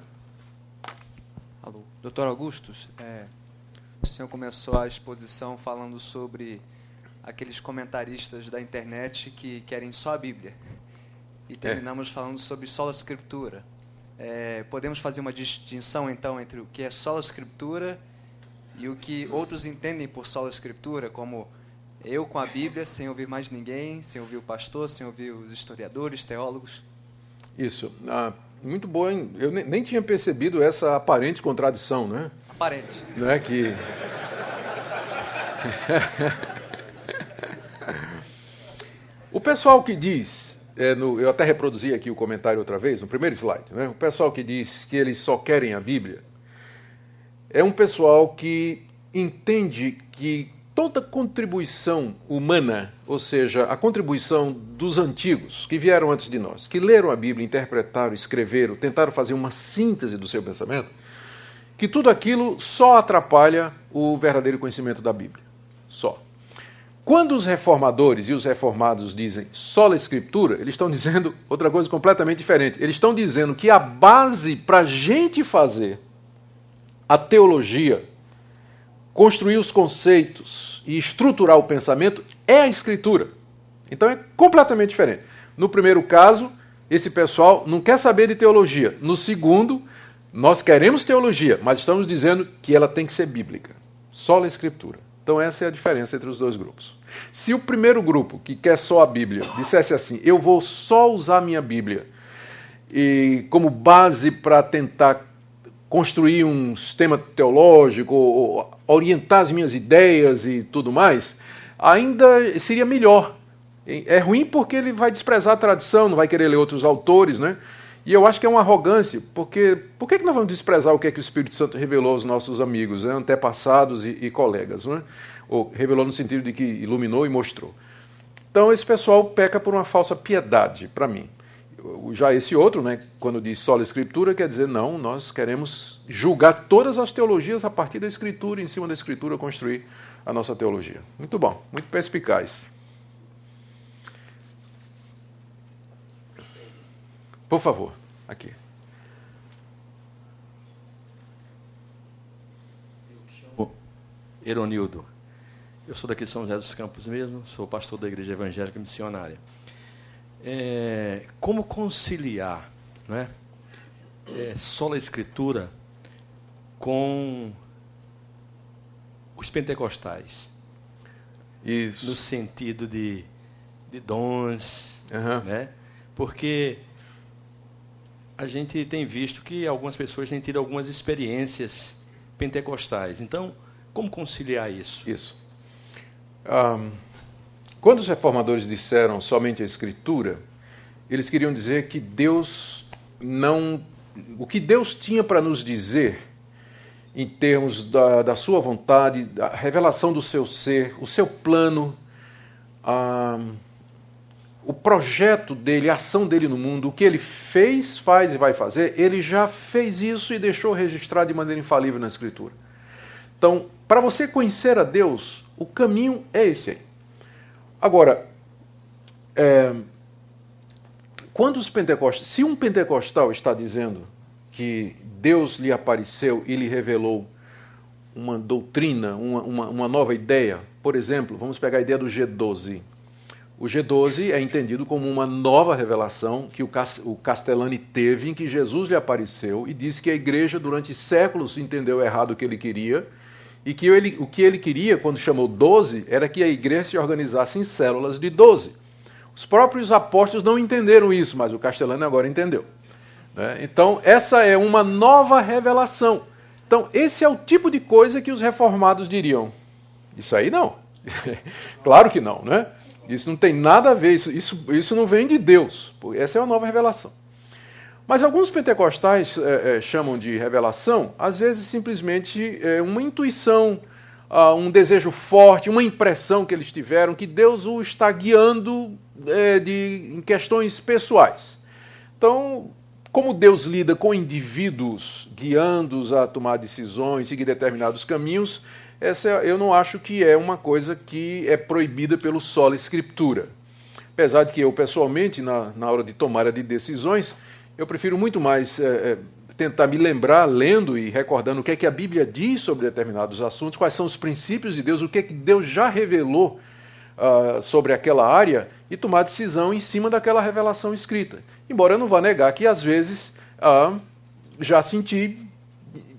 Alô. Doutor Augustus, o senhor começou a exposição falando sobre aqueles comentaristas da internet que querem só a Bíblia. E terminamos falando sobre sola Scriptura. Podemos fazer uma distinção, então, entre o que é sola Scriptura e o que outros entendem por sola Escritura, como eu com a Bíblia, sem ouvir mais ninguém, sem ouvir o pastor, sem ouvir os historiadores, teólogos? Isso. Muito boa, hein? Eu nem tinha percebido essa aparente contradição, né? Aparente. Não é que... O pessoal que diz, eu até reproduzi aqui o comentário outra vez, no primeiro slide, né? O pessoal que diz que eles só querem a Bíblia, é um pessoal que entende que toda contribuição humana, ou seja, a contribuição dos antigos que vieram antes de nós, que leram a Bíblia, interpretaram, escreveram, tentaram fazer uma síntese do seu pensamento, que tudo aquilo só atrapalha o verdadeiro conhecimento da Bíblia. Só. Quando os reformadores e os reformados dizem sola Escritura, eles estão dizendo outra coisa completamente diferente. Eles estão dizendo que a base para a gente fazer a teologia, construir os conceitos e estruturar o pensamento é a Escritura. Então é completamente diferente. No primeiro caso, esse pessoal não quer saber de teologia. No segundo, nós queremos teologia, mas estamos dizendo que ela tem que ser bíblica. Sola Escritura. Então essa é a diferença entre os dois grupos. Se o primeiro grupo, que quer só a Bíblia, dissesse assim, eu vou só usar a minha Bíblia e como base para tentar construir um sistema teológico, orientar as minhas ideias e tudo mais, ainda seria melhor. É ruim porque ele vai desprezar a tradição, não vai querer ler outros autores, né? E eu acho que é uma arrogância, porque por que nós vamos desprezar o que é que o Espírito Santo revelou aos nossos amigos, né? Antepassados e colegas, né? Ou revelou no sentido de que iluminou e mostrou. Então esse pessoal peca por uma falsa piedade, para mim. Já esse outro, né, quando diz sola escritura, quer dizer, não, nós queremos julgar todas as teologias a partir da escritura, em cima da escritura construir a nossa teologia. Muito bom, muito perspicaz. Por favor, aqui. Eronildo. Eu sou daqui de São José dos Campos mesmo, sou pastor da Igreja Evangélica Missionária. Como conciliar, né, sola escritura com os pentecostais? Isso. No sentido de dons, né? Porque a gente tem visto que algumas pessoas têm tido algumas experiências pentecostais. Então, como conciliar isso? Isso. Quando os reformadores disseram somente a Escritura, eles queriam dizer que Deus não... O que Deus tinha para nos dizer, em termos da sua vontade, da revelação do seu ser, o seu plano, o projeto dele, a ação dele no mundo, o que ele fez, faz e vai fazer, ele já fez isso e deixou registrado de maneira infalível na Escritura. Então, para você conhecer a Deus, o caminho é esse aí. Agora, quando os pentecostais, se um pentecostal está dizendo que Deus lhe apareceu e lhe revelou uma doutrina, uma nova ideia, por exemplo, vamos pegar a ideia do G12. O G12 é entendido como uma nova revelação que o Castellani teve, em que Jesus lhe apareceu e disse que a igreja durante séculos entendeu errado o que ele queria, e que o que ele queria, quando chamou 12, era que a igreja se organizasse em células de 12. Os próprios apóstolos não entenderam isso, mas o Castellani agora entendeu. Então, essa é uma nova revelação. Então, esse é o tipo de coisa que os reformados diriam. Isso aí não. Claro que não, né? Isso não tem nada a ver, isso não vem de Deus. Essa é uma nova revelação. Mas alguns pentecostais chamam de revelação, às vezes simplesmente uma intuição, um desejo forte, uma impressão que eles tiveram, que Deus o está guiando em questões pessoais. Então, como Deus lida com indivíduos, guiando-os a tomar decisões, seguir determinados caminhos, eu não acho que é uma coisa que é proibida pelo sola escritura. Apesar de que eu, pessoalmente, na hora de tomar de decisões, eu prefiro muito mais tentar me lembrar, lendo e recordando o que é que a Bíblia diz sobre determinados assuntos, quais são os princípios de Deus, o que é que Deus já revelou sobre aquela área, e tomar decisão em cima daquela revelação escrita. Embora eu não vá negar que, às vezes, já senti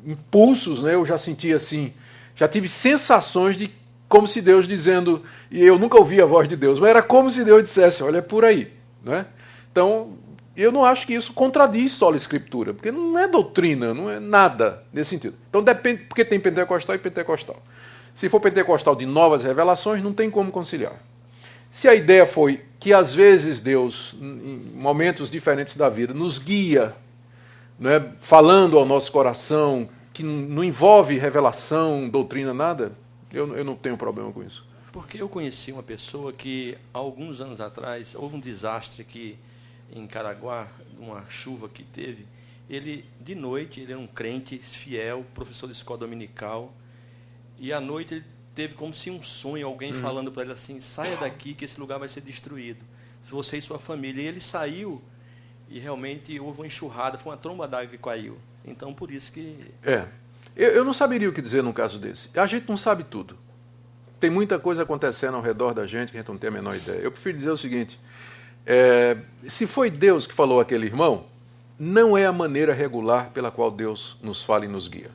impulsos, né? Eu já senti assim, já tive sensações de como se Deus dizendo, e eu nunca ouvi a voz de Deus, mas era como se Deus dissesse, olha, é por aí. Né? Então, eu não acho que isso contradiz só a Escritura, porque não é doutrina, não é nada nesse sentido. Então depende, porque tem pentecostal e pentecostal. Se for pentecostal de novas revelações, não tem como conciliar. Se a ideia foi que às vezes Deus, em momentos diferentes da vida, nos guia, né, falando ao nosso coração, que não envolve revelação, doutrina, nada, eu não tenho problema com isso. Porque eu conheci uma pessoa que, há alguns anos atrás, houve um desastre aqui em Caraguá, uma chuva que teve. Ele, de noite, ele era um crente fiel, professor de escola dominical, e à noite ele teve como se um sonho, alguém falando para ele assim, saia daqui que esse lugar vai ser destruído, você e sua família. E ele saiu e realmente houve uma enxurrada, foi uma tromba d'água que caiu. Então, por isso que... Eu não saberia o que dizer num caso desse. A gente não sabe tudo. Tem muita coisa acontecendo ao redor da gente que a gente não tem a menor ideia. Eu prefiro dizer o seguinte, se foi Deus que falou àquele irmão, não é a maneira regular pela qual Deus nos fala e nos guia.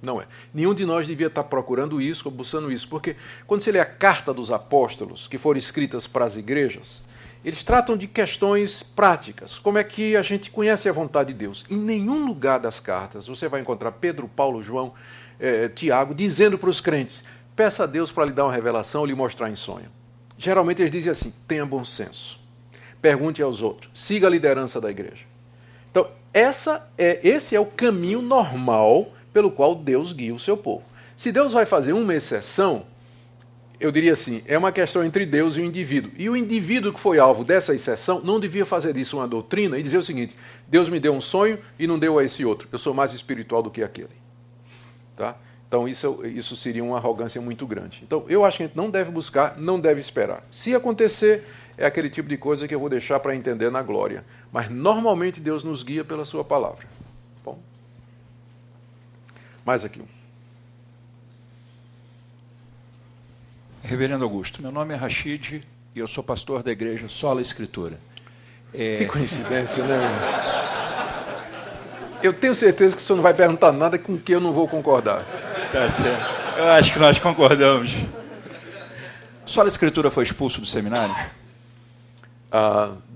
Não é. Nenhum de nós devia estar procurando isso ou buscando isso, porque quando você lê a carta dos apóstolos, que foram escritas para as igrejas, eles tratam de questões práticas. Como é que a gente conhece a vontade de Deus? Em nenhum lugar das cartas você vai encontrar Pedro, Paulo, João, Tiago, dizendo para os crentes, peça a Deus para lhe dar uma revelação ou lhe mostrar em sonho. Geralmente eles dizem assim, tenha bom senso, pergunte aos outros, siga a liderança da igreja. Então, esse é o caminho normal pelo qual Deus guia o seu povo. Se Deus vai fazer uma exceção, eu diria assim, é uma questão entre Deus e o indivíduo. E o indivíduo que foi alvo dessa exceção não devia fazer disso uma doutrina e dizer o seguinte: Deus me deu um sonho e não deu a esse outro. Eu sou mais espiritual do que aquele. Tá? Então isso seria uma arrogância muito grande. Então eu acho que a gente não deve buscar, não deve esperar. Se acontecer, é aquele tipo de coisa que eu vou deixar para entender na glória. Mas normalmente Deus nos guia pela sua palavra. Bom. Mais aqui. Reverendo Augusto, meu nome é Rachid e eu sou pastor da igreja Sola Escritura. Que coincidência, né? Eu tenho certeza que o senhor não vai perguntar nada com que eu não vou concordar. Tá certo. Eu acho que nós concordamos. Sola Escritura foi expulso do seminário?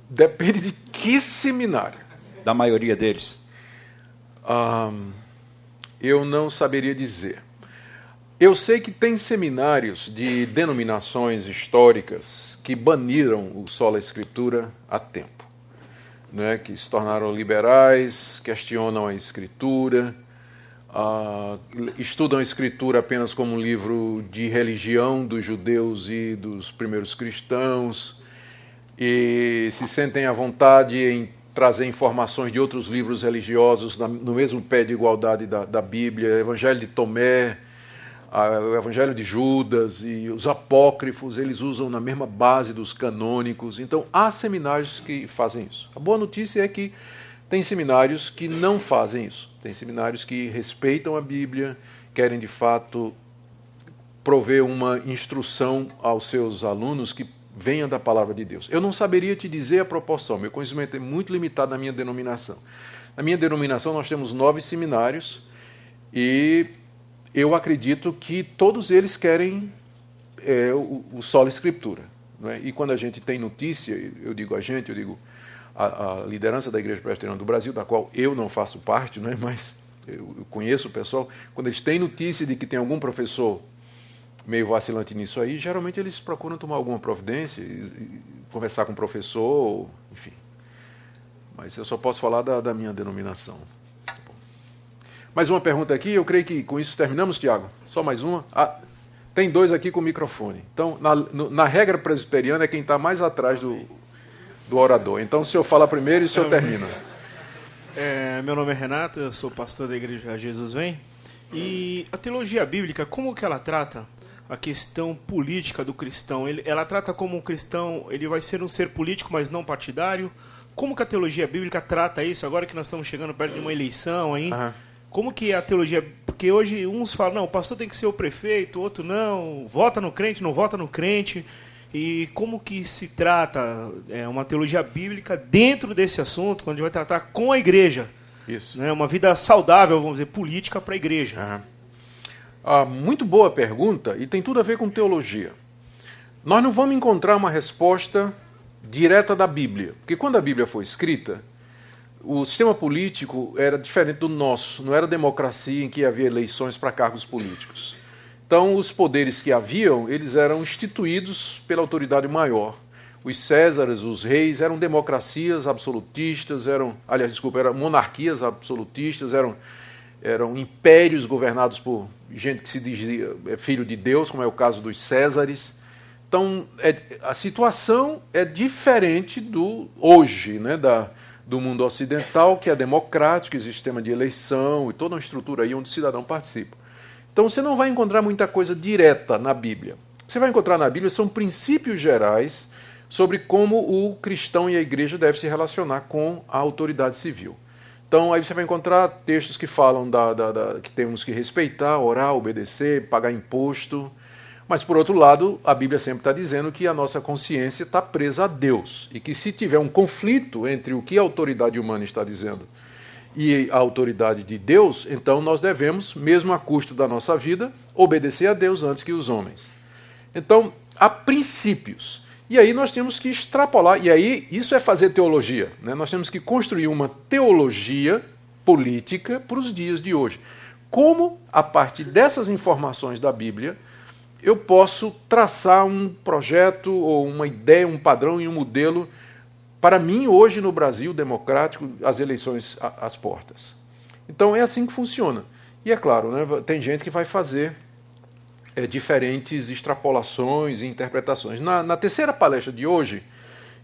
Depende de que seminário. Da maioria deles? Eu não saberia dizer. Eu sei que tem seminários de denominações históricas que baniram o Sola Escritura há tempo, né? Que se tornaram liberais, questionam a Escritura, estudam a Escritura apenas como um livro de religião dos judeus e dos primeiros cristãos, e se sentem à vontade em trazer informações de outros livros religiosos no mesmo pé de igualdade da Bíblia, Evangelho de Tomé, o Evangelho de Judas e os apócrifos, eles usam na mesma base dos canônicos. Então, há seminários que fazem isso. A boa notícia é que tem seminários que não fazem isso. Tem seminários que respeitam a Bíblia, querem, de fato, prover uma instrução aos seus alunos que venha da palavra de Deus. Eu não saberia te dizer a proporção, meu conhecimento é muito limitado na minha denominação. Na minha denominação, nós temos 9 seminários e eu acredito que todos eles querem o Sola Escritura. Não é? E quando a gente tem notícia, eu digo a liderança da Igreja Presbiteriana do Brasil, da qual eu não faço parte, não é? Mas eu conheço o pessoal, quando eles têm notícia de que tem algum professor meio vacilante nisso aí, geralmente eles procuram tomar alguma providência, e conversar com o professor, enfim. Mas eu só posso falar da minha denominação. Mais uma pergunta aqui, eu creio que com isso terminamos, Tiago. Só mais uma. Tem 2 aqui com o microfone. Então, na regra presbiteriana, é quem está mais atrás do orador. Então, o senhor fala primeiro e o senhor termina. Meu nome é Renato, eu sou pastor da Igreja Jesus Vem. E a teologia bíblica, como que ela trata a questão política do cristão? Ela trata como um cristão, ele vai ser um ser político, mas não partidário? Como que a teologia bíblica trata isso, agora que nós estamos chegando perto de uma eleição aí? Uhum. Como que a teologia... Porque hoje uns falam, não, o pastor tem que ser o prefeito, o outro não, vota no crente, não vota no crente. E como que se trata uma teologia bíblica dentro desse assunto, quando a gente vai tratar com a igreja? Isso. Né, uma vida saudável, vamos dizer, política para a igreja. Muito boa pergunta e tem tudo a ver com teologia. Nós não vamos encontrar uma resposta direta da Bíblia, porque quando a Bíblia foi escrita, o sistema político era diferente do nosso, não era democracia em que havia eleições para cargos políticos. Então, os poderes que haviam, eles eram instituídos pela autoridade maior. Os césares, os reis, eram democracias absolutistas, eram monarquias absolutistas, eram impérios governados por gente que se dizia filho de Deus, como é o caso dos césares. Então, a situação é diferente do hoje, né, do mundo ocidental, que é democrático, existe sistema de eleição e toda uma estrutura aí onde o cidadão participa. Então você não vai encontrar muita coisa direta na Bíblia. O que você vai encontrar na Bíblia são princípios gerais sobre como o cristão e a igreja devem se relacionar com a autoridade civil. Então aí você vai encontrar textos que falam que temos que respeitar, orar, obedecer, pagar imposto. Mas, por outro lado, a Bíblia sempre está dizendo que a nossa consciência está presa a Deus e que se tiver um conflito entre o que a autoridade humana está dizendo e a autoridade de Deus, então nós devemos, mesmo a custo da nossa vida, obedecer a Deus antes que os homens. Então, há princípios. E aí nós temos que extrapolar, e aí isso é fazer teologia, né? Nós temos que construir uma teologia política para os dias de hoje. Como, a partir dessas informações da Bíblia, eu posso traçar um projeto ou uma ideia, um padrão e um modelo para mim hoje no Brasil democrático, as eleições às portas. Então é assim que funciona. E é claro, né, tem gente que vai fazer diferentes extrapolações e interpretações. Na terceira palestra de hoje,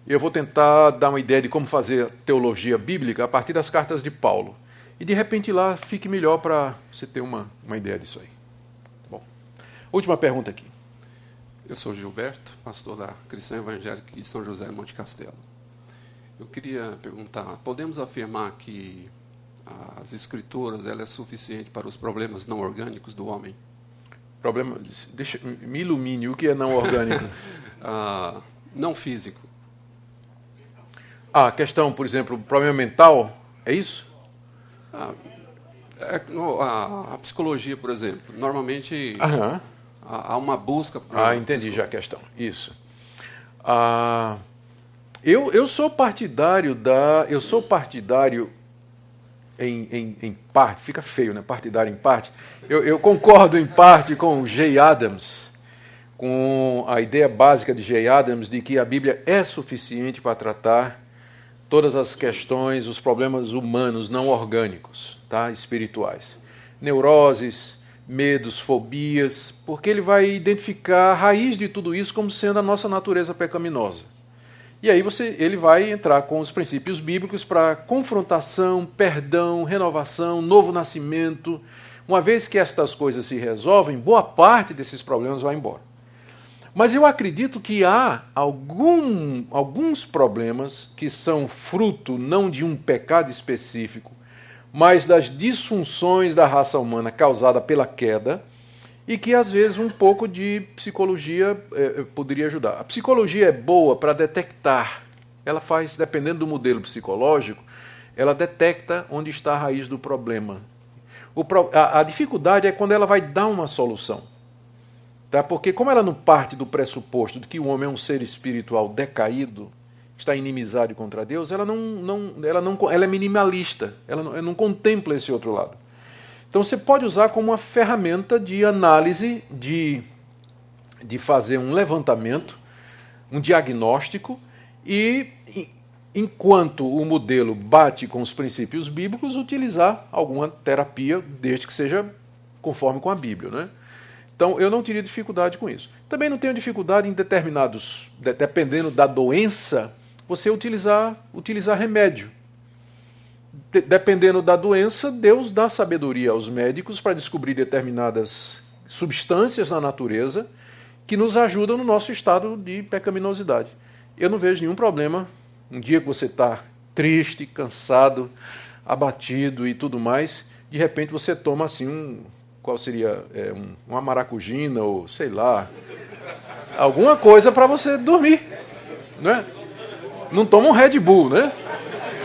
eu vou tentar dar uma ideia de como fazer teologia bíblica a partir das cartas de Paulo. E de repente lá fique melhor para você ter uma ideia disso aí. Bom, última pergunta aqui. Eu sou Gilberto, pastor da Cristã Evangélica de São José, Monte Castelo. Eu queria perguntar, podemos afirmar que as escrituras ela é suficiente para os problemas não orgânicos do homem? Me ilumine, o que é não orgânico? Não físico. A questão, por exemplo, problema mental, é isso? A psicologia, por exemplo, normalmente há uma busca por... entendi já a questão. Isso. Eu sou partidário em parte, fica feio, né? Partidário em parte. Eu concordo em parte com Jay Adams, com a ideia básica de Jay Adams de que a Bíblia é suficiente para tratar todas as questões, os problemas humanos não orgânicos, tá? Espirituais. Neuroses, medos, fobias, porque ele vai identificar a raiz de tudo isso como sendo a nossa natureza pecaminosa. E aí ele vai entrar com os princípios bíblicos para confrontação, perdão, renovação, novo nascimento. Uma vez que estas coisas se resolvem, boa parte desses problemas vai embora. Mas eu acredito que há alguns problemas que são fruto não de um pecado específico, mas das disfunções da raça humana causada pela queda, e que, às vezes, um pouco de psicologia poderia ajudar. A psicologia é boa para detectar. Ela faz, dependendo do modelo psicológico, ela detecta onde está a raiz do problema. A dificuldade é quando ela vai dar uma solução. Tá? Porque, como ela não parte do pressuposto de que o homem é um ser espiritual decaído, está inimizado contra Deus, ela é minimalista. Ela não contempla esse outro lado. Então você pode usar como uma ferramenta de análise, de fazer um levantamento, um diagnóstico, e enquanto o modelo bate com os princípios bíblicos, utilizar alguma terapia, desde que seja conforme com a Bíblia, né? Então eu não teria dificuldade com isso. Também não tenho dificuldade em determinados, dependendo da doença, você utilizar remédio. Dependendo da doença, Deus dá sabedoria aos médicos para descobrir determinadas substâncias na natureza que nos ajudam no nosso estado de pecaminosidade. Eu não vejo nenhum problema. Um dia que você está triste, cansado, abatido e tudo mais, de repente você toma assim qual seria? Uma maracujina ou sei lá, alguma coisa para você dormir, né? Não toma um Red Bull, né?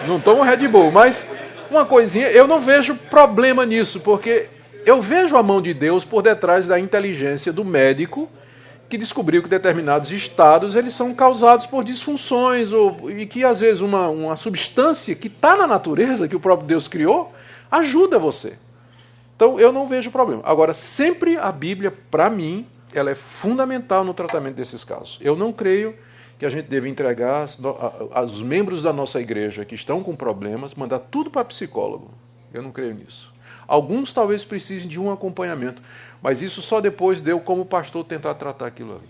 Não toma um Red Bull, mas uma coisinha, eu não vejo problema nisso, porque eu vejo a mão de Deus por detrás da inteligência do médico que descobriu que determinados estados eles são causados por disfunções e que às vezes uma substância que está na natureza, que o próprio Deus criou, ajuda você. Então eu não vejo problema. Agora, sempre a Bíblia, para mim, ela é fundamental no tratamento desses casos. Eu não creio que a gente deve entregar aos membros da nossa igreja que estão com problemas, mandar tudo para psicólogo. Eu não creio nisso. Alguns talvez precisem de um acompanhamento, mas isso só depois de eu, como pastor, tentar tratar aquilo ali.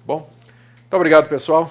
Bom, muito obrigado, pessoal.